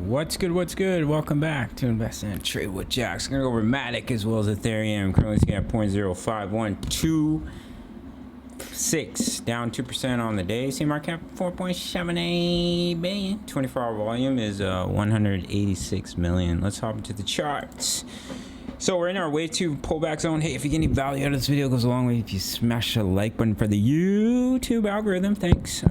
What's good? What's good? Welcome back to Invest and Trade with Jaxx. Gonna go over Matic as well as Ethereum. Currently sitting at 0.05126, down 2% on the day. See market cap 4.78 billion. 24-hour volume is 186 million. Let's hop into the charts. So we're in our wave 2 pullback zone. Hey, if you get any value out of this video, it goes a long way if you smash the like button for the YouTube algorithm. Thanks.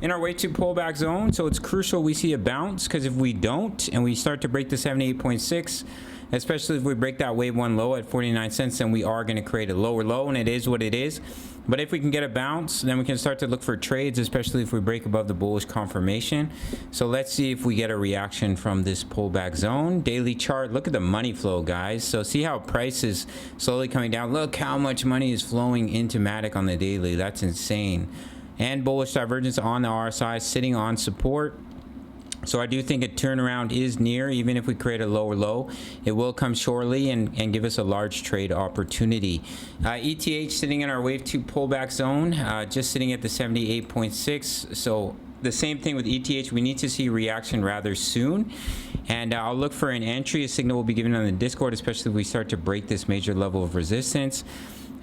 In our wave 2 pullback zone, so it's crucial we see a bounce, because if we don't and we start to break the 78.6, especially if we break that wave 1 low at 49 cents, then we are going to create a lower low, and it is what it is. But if we can get a bounce, then we can start to look for trades, especially if we break above the bullish confirmation. So let's see if we get a reaction from this pullback zone. Daily chart, look at the money flow, guys. So see how price is slowly coming down. Look how much money is flowing into Matic on the daily. That's insane. And bullish divergence on the RSI, sitting on support. So I do think a turnaround is near. Even if we create a lower low, it will come shortly and give us a large trade opportunity. ETH sitting in our wave 2 pullback zone, just sitting at the 78.6. So the same thing with ETH. We need to see reaction rather soon. And I'll look for an entry. A signal will be given on the Discord, especially if we start to break this major level of resistance.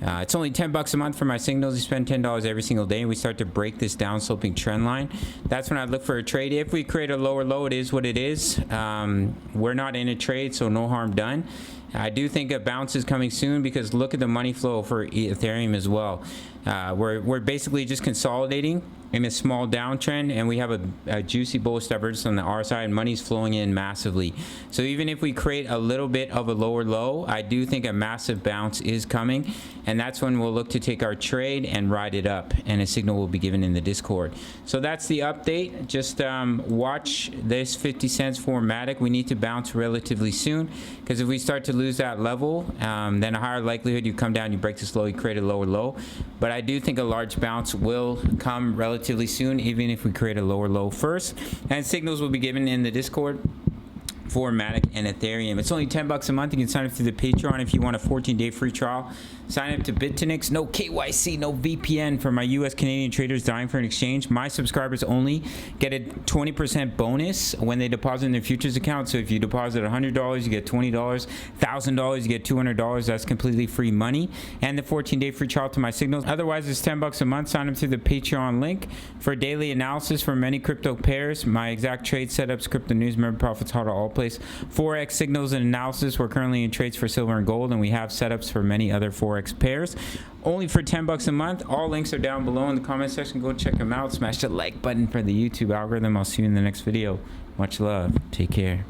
It's only $10 a month for my signals. You spend $10 every single day and we start to break this down sloping trend line. That's when I'd look for a trade. If we create a lower low, it is what it is. We're not in a trade, so no harm done. I do think a bounce is coming soon, because look at the money flow for Ethereum as well. We're basically just consolidating in a small downtrend, and we have a juicy bullish divergence on the RSI, and money's flowing in massively. So even if we create a little bit of a lower low, I do think a massive bounce is coming, and that's when we'll look to take our trade and ride it up, and a signal will be given in the Discord. So that's the update. Just watch this 50 cents for Matic. We need to bounce relatively soon, because if we start to lose that level, then a higher likelihood you come down, you break this low, you create a lower low. But I do think a large bounce will come relatively soon, even if we create a lower low first. And signals will be given in the Discord for Matic and Ethereum. It's only $10 a month. You can sign up through the Patreon if you want a 14-day free trial. Sign up to Bitonix. No KYC, no VPN for my US Canadian traders dying for an exchange. My subscribers only get a 20% bonus when they deposit in their futures account. So if you deposit $100, you get $20. $1,000, you get $200. That's completely free money. And the 14-day free trial to my signals. Otherwise, it's $10 a month. Sign up through the Patreon link for daily analysis for many crypto pairs. My exact trade setups, crypto news, member profits, how to all place. Forex signals and analysis. We're currently in trades for silver and gold, and we have setups for many other Forex pairs, only for $10 a month. All links are down below in the comment section. Go check them out. Smash the like button for the YouTube algorithm. I'll see you in the next video. Much love. Take care.